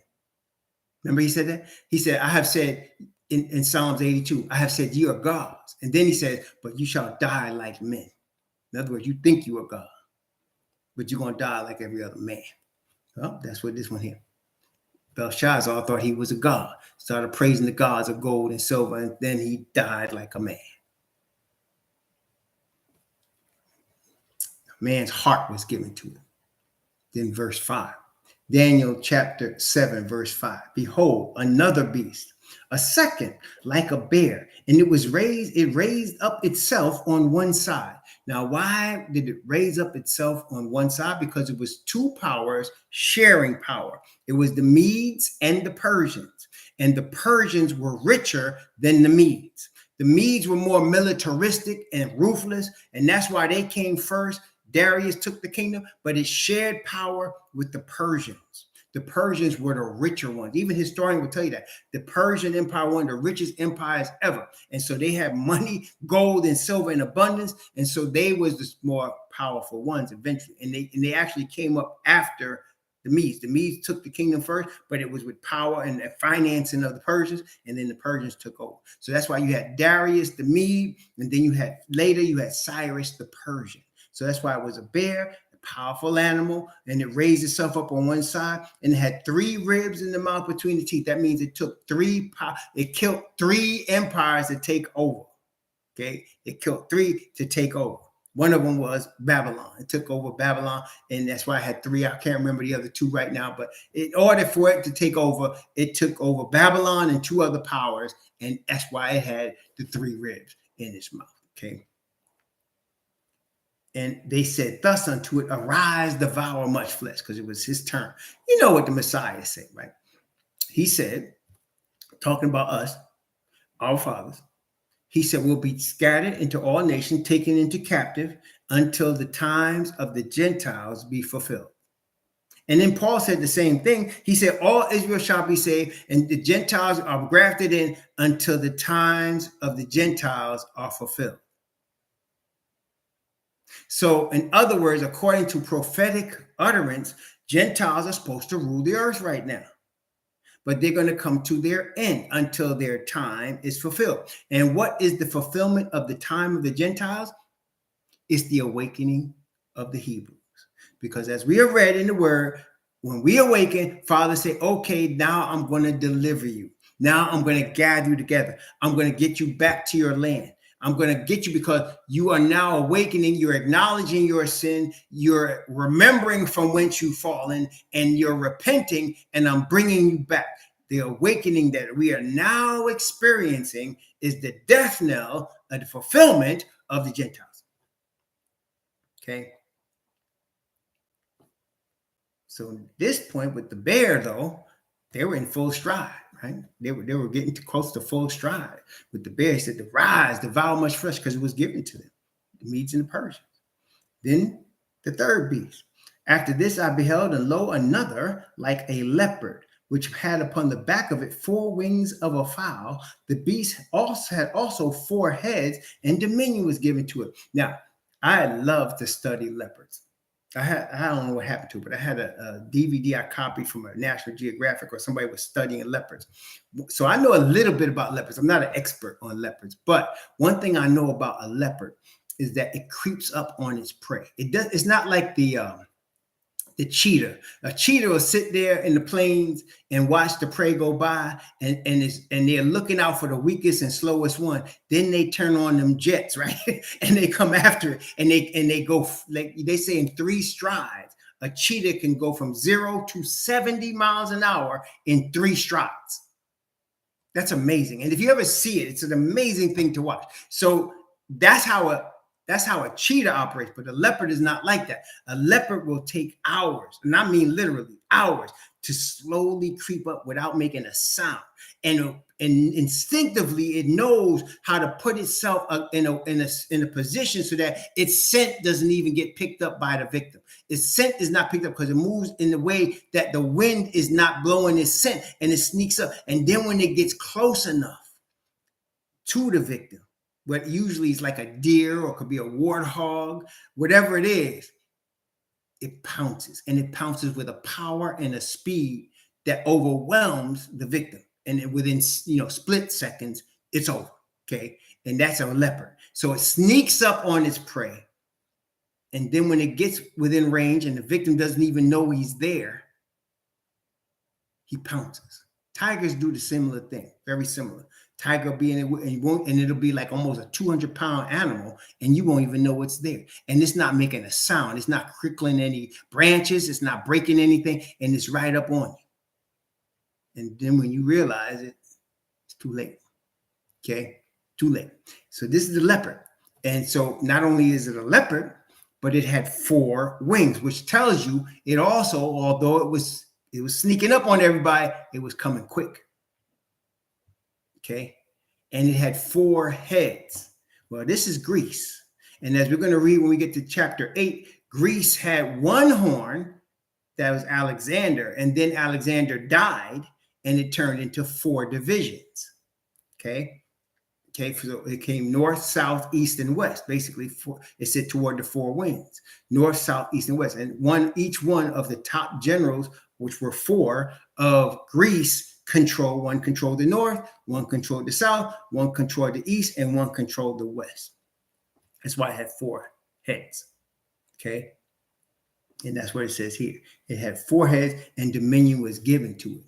Remember he said that? He said, I have said in Psalms 82, I have said, ye are gods. And then he said, but you shall die like men. In other words, you think you are God, but you're going to die like every other man. Well, that's what this one here. Belshazzar thought he was a god, started praising the gods of gold and silver, and then he died like a man. A man's heart was given to him. Then verse 5. Daniel chapter 7, verse 5. Behold, another beast, a second like a bear, and it raised up itself on one side. Now, why did it raise up itself on one side? Because it was two powers sharing power. It was the Medes and the Persians, and the Persians were richer than the Medes. The Medes were more militaristic and ruthless, and that's why they came first. Darius took the kingdom, but it shared power with the Persians. The Persians were the richer ones. Even historians will tell you that. The Persian Empire was one of the richest empires ever. And so they had money, gold, and silver in abundance. And so they was the more powerful ones eventually. And they actually came up after the Medes. The Medes took the kingdom first, but it was with power and the financing of the Persians, and then the Persians took over. So that's why you had Darius, the Mede, and then you had Cyrus, the Persian. So that's why it was a bear, a powerful animal, and it raised itself up on one side, and it had 3 ribs in the mouth between the teeth. That means it killed 3 empires to take over. Okay, it killed 3 to take over. One of them was Babylon. It took over Babylon, and that's why I had 3. I can't remember the other 2 right now, but in order for it to take over, it took over Babylon and 2 other powers, and that's why it had the 3 ribs in its mouth. Okay. And they said, thus unto it, arise, devour much flesh, because it was his turn. You know what the Messiah said, right? He said, talking about us, our fathers, he said, we'll be scattered into all nations, taken into captive until the times of the Gentiles be fulfilled. And then Paul said the same thing. He said, all Israel shall be saved, and the Gentiles are grafted in until the times of the Gentiles are fulfilled. So, in other words, according to prophetic utterance, Gentiles are supposed to rule the earth right now. But they're going to come to their end until their time is fulfilled. And what is the fulfillment of the time of the Gentiles? It's the awakening of the Hebrews. Because as we have read in the word, when we awaken, Father say, okay, now I'm going to deliver you. Now I'm going to gather you together. I'm going to get you back to your land. I'm going to get you because you are now awakening. You're acknowledging your sin. You're remembering from whence you've fallen, and you're repenting, and I'm bringing you back. The awakening that we are now experiencing is the death knell of the fulfillment of the Gentiles. Okay. So at this point with the bear, though, they were in full stride. Right? They were getting too close to full stride. With the bear, he said, to rise, devour much flesh, because it was given to them. the Medes and the Persians. Then the third beast. After this I beheld, and lo, another like a leopard, which had upon the back of it 4 wings of a fowl. The beast also had 4 heads, and dominion was given to it. Now, I love to study leopards. I don't know what happened to it, but I had a DVD I copied from a National Geographic, or somebody was studying leopards. So I know a little bit about leopards. I'm not an expert on leopards, but one thing I know about a leopard is that it creeps up on its prey. It's not like the cheetah. A cheetah will sit there in the plains and watch the prey go by, and they're looking out for the weakest and slowest one. Then they turn on them jets, right? And they come after it, and they go, like they say, in 3 strides. A cheetah can go from 0 to 70 miles an hour in 3 strides. That's amazing. And if you ever see it, it's an amazing thing to watch. So that's how a cheetah operates, but a leopard is not like that. A leopard will take hours, and I mean literally hours, to slowly creep up without making a sound. And instinctively, it knows how to put itself in a position so that its scent doesn't even get picked up by the victim. Its scent is not picked up because it moves in the way that the wind is not blowing its scent, and it sneaks up. And then when it gets close enough to the victim, what usually is like a deer or could be a warthog, whatever it is, it pounces, and it pounces with a power and a speed that overwhelms the victim. And within split seconds, it's over. Okay. And that's a leopard. So it sneaks up on its prey. And then when it gets within range and the victim doesn't even know he's there, he pounces. Tigers do the similar thing, very similar. Tiger will be in it, and it'll be like almost a 200-pound animal, and you won't even know it's there. And it's not making a sound. It's not crickling any branches. It's not breaking anything, and it's right up on you. And then when you realize it, it's too late. Okay, too late. So this is the leopard. And so not only is it a leopard, but it had 4 wings, which tells you it also, although it was sneaking up on everybody, it was coming quick. Okay. And it had 4 heads. Well, this is Greece. And as we're going to read when we get to chapter 8, Greece had 1 horn, that was Alexander. And then Alexander died, and it turned into 4 divisions. Okay. Okay. So it came north, south, east, and west. Basically, it said toward the 4 winds, north, south, east, and west. And each one of the top generals, which were 4 of Greece, one controlled the north, one controlled the south, one controlled the east, and one controlled the west. That's why it had 4 heads. Okay. And that's what it says here. It had 4 heads, and dominion was given to it.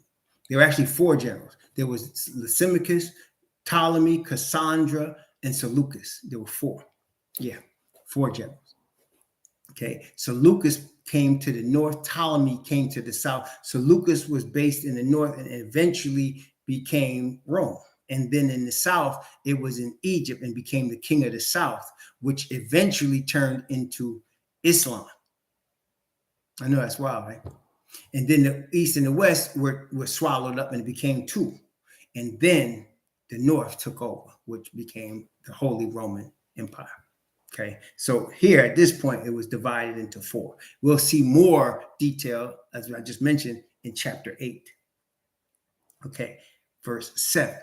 There were actually 4 generals. There was Lysimachus, Ptolemy, Cassandra, and Seleucus. There were 4. Yeah, 4 generals. Okay, Seleucus came to the north, Ptolemy came to the south. Seleucus was based in the north and eventually became Rome. And then in the south, it was in Egypt and became the king of the south, which eventually turned into Islam. I know that's wild, right? And then the east and the west were swallowed up and it became 2. And then the north took over, which became the Holy Roman Empire. Okay, so here at this point, it was divided into 4. We'll see more detail, as I just mentioned, in chapter 8. Okay, verse 7.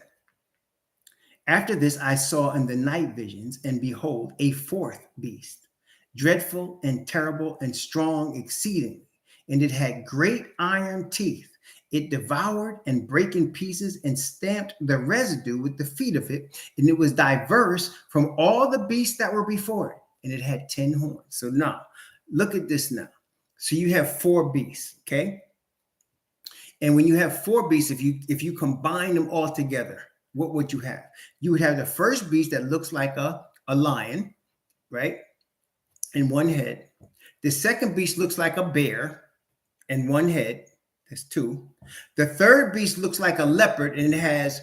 After this, I saw in the night visions, and behold, a 4th beast, dreadful and terrible and strong exceedingly, and it had great iron teeth. It devoured and brake in pieces and stamped the residue with the feet of it. And it was diverse from all the beasts that were before it. And it had 10 horns. So now, look at this now. So you have 4 beasts, okay? And when you have 4 beasts, if you combine them all together, what would you have? You would have the first beast that looks like a lion, right? And 1 head. The second beast looks like a bear and 1 head. That's 2. The third beast looks like a leopard and it has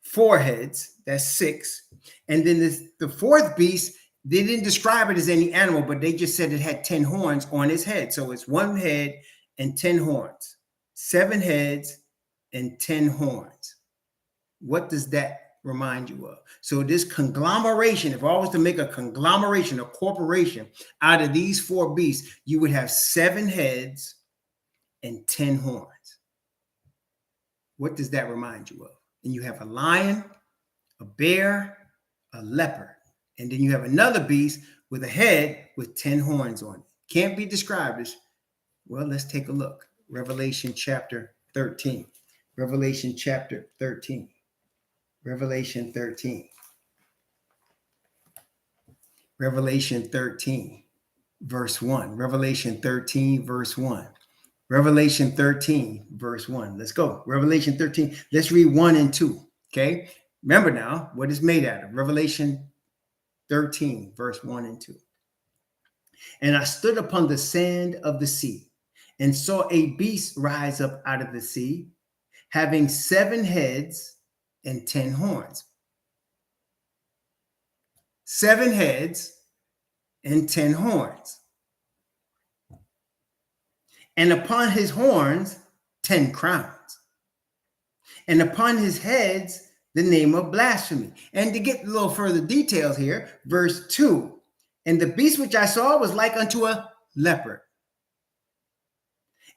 4 heads. That's 6. And then the 4th beast, they didn't describe it as any animal, but they just said it had 10 horns on its head. So it's 1 head and 10 horns, 7 heads and 10 horns. What does that remind you of? So this conglomeration, if I was to make a conglomeration, a corporation out of these four beasts, you would have 7 heads and 10 horns. What does that remind you of? And you have a lion, a bear, a leopard, and then you have another beast with a head with 10 horns on it. Can't be described as, well, let's take a look. Revelation chapter 13. Revelation chapter 13. Revelation 13. Revelation 13, verse 1. Revelation 13, verse 1. Revelation 13, verse 1. Let's go. Revelation 13. Let's read 1 and 2. Okay. Remember now what it's made out of. Revelation 13, verse 1 and 2. And I stood upon the sand of the sea and saw a beast rise up out of the sea, having 7 heads and 10 horns. 7 heads and 10 horns. And upon his horns, 10 crowns. And upon his heads, the name of blasphemy. And to get a little further details here, verse 2. And the beast which I saw was like unto a leopard.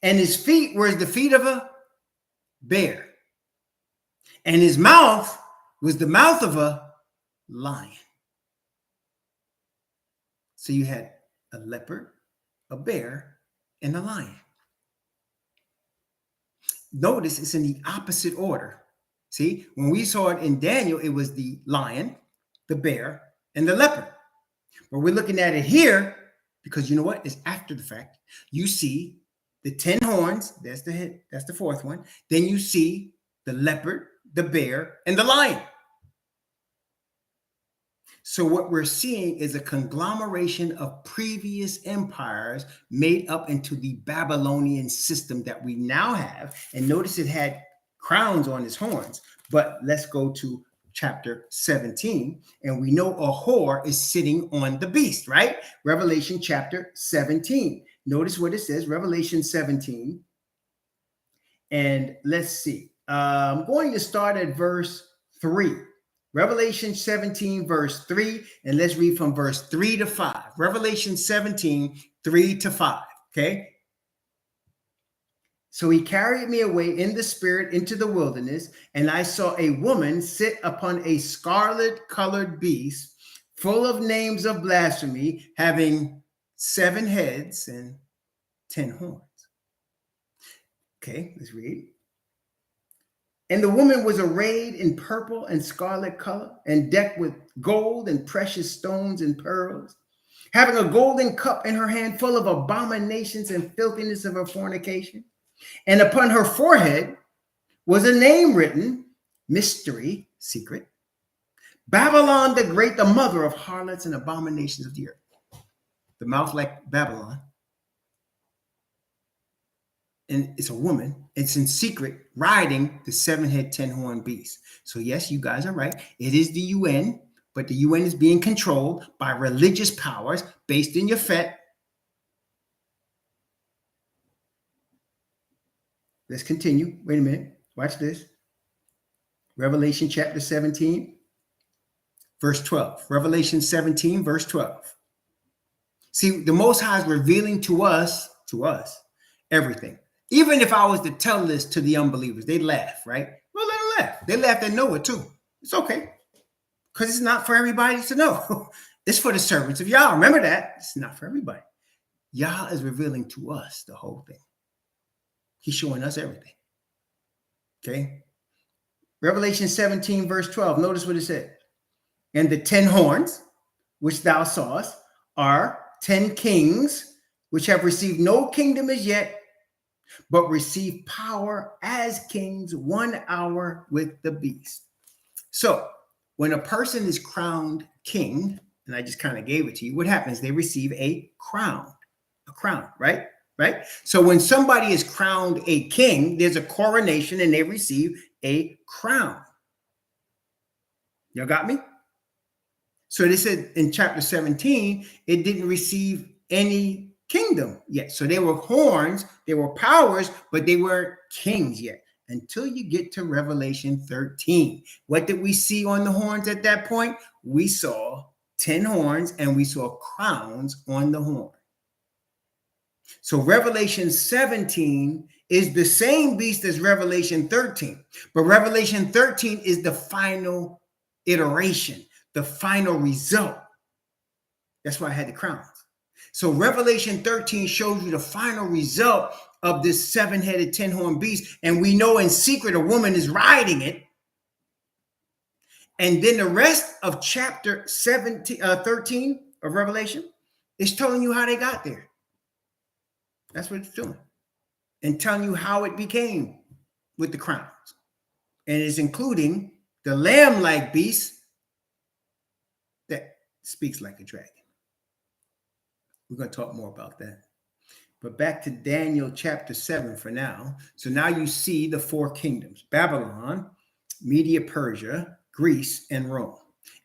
And his feet were as the feet of a bear. And his mouth was the mouth of a lion. So you had a leopard, a bear, and a lion. Notice it's in the opposite order. See, when we saw it in Daniel, it was the lion, the bear, and the leopard. But we're looking at it here because you know what? It's after the fact. You see the 10 horns. That's the head. That's the 4th one. Then you see the leopard, the bear, and the lion. So what we're seeing is a conglomeration of previous empires made up into the Babylonian system that we now have. And notice it had crowns on its horns. But let's go to chapter 17. And we know a whore is sitting on the beast, right? Revelation chapter 17. Notice what it says, Revelation 17. And let's see. I'm going to start at verse 3. Revelation 17, verse 3, and let's read from verse 3 to 5. Revelation 17, 3 to 5, okay? So he carried me away in the spirit into the wilderness, and I saw a woman sit upon a scarlet-colored beast, full of names of blasphemy, having 7 heads and 10 horns. Okay, let's read. And the woman was arrayed in purple and scarlet color and decked with gold and precious stones and pearls, having a golden cup in her hand full of abominations and filthiness of her fornication. And upon her forehead was a name written, mystery, secret, Babylon the Great, the mother of harlots and abominations of the earth. The mouth like Babylon. And it's a woman. It's in secret riding the 7-head, 10-horn beast. So yes, you guys are right. It is the UN, but the UN is being controlled by religious powers based in Yafet. Let's continue. Wait a minute. Watch this. Revelation chapter 17, verse 12. Revelation 17, verse 12. See, the Most High is revealing to us, everything. Even if I was to tell this to the unbelievers, they'd laugh, right? Well, let them laugh. They laugh and know it too. It's okay. Because it's not for everybody to know. It's for the servants of Yah. Remember that. It's not for everybody. Yah is revealing to us the whole thing. He's showing us everything. Okay. Revelation 17, verse 12. Notice what it said. And the 10 horns, which thou sawest, are 10 kings, which have received no kingdom as yet, but receive power as kings 1 hour with the beast. So when a person is crowned king, and I just kind of gave it to you, what happens? They receive a crown, right? Right? So when somebody is crowned a king, there's a coronation and they receive a crown. Y'all got me? So they said in chapter 17, it didn't receive any kingdom yet. So they were horns, they were powers, but they weren't kings yet. until you get to Revelation 13. What did we see on the horns at that point? We saw 10 horns and we saw crowns on the horn. So Revelation 17 is the same beast as Revelation 13, but Revelation 13 is the final iteration, the final result. That's why I had the crowns. So Revelation 13 shows you the final result of this 7-headed 10-horned beast. And we know in secret a woman is riding it. And then the rest of chapter 13 of Revelation is telling you how they got there. That's what it's doing. And telling you how it became with the crowns. And it's including the lamb-like beast that speaks like a dragon. We're going to talk more about that. But back to Daniel chapter 7 for now. So now you see the 4 kingdoms: Babylon, Media, Persia, Greece, and Rome.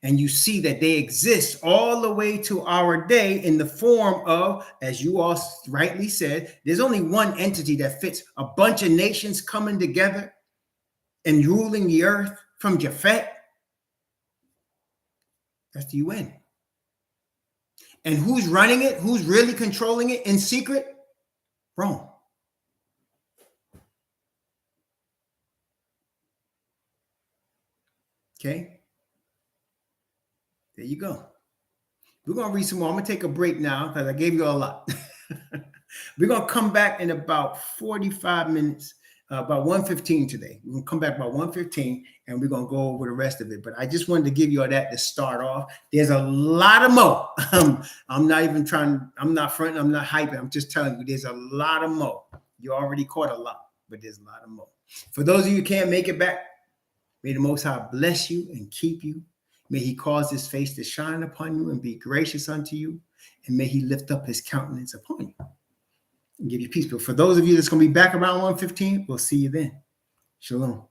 And you see that they exist all the way to our day in the form of, as you all rightly said, there's only one entity that fits a bunch of nations coming together and ruling the earth from Japhet. That's the UN. And who's running it? Who's really controlling it in secret? Rome. Okay. There you go. We're going to read some more. I'm going to take a break now because I gave you a lot. We're going to come back in about 45 minutes, about 1:15 today. We're going to come back about 1:15 and we're going to go over the rest of it. But I just wanted to give you all that to start off. There's a lot of more. I'm not even trying, I'm not fronting, I'm not hyping. I'm just telling you, there's a lot of more. You already caught a lot, but there's a lot of more. For those of you who can't make it back, may the Most High bless you and keep you. May he cause his face to shine upon you and be gracious unto you. And may he lift up his countenance upon you and give you peace. But for those of you that's going to be back around 1:15, we'll see you then. Shalom.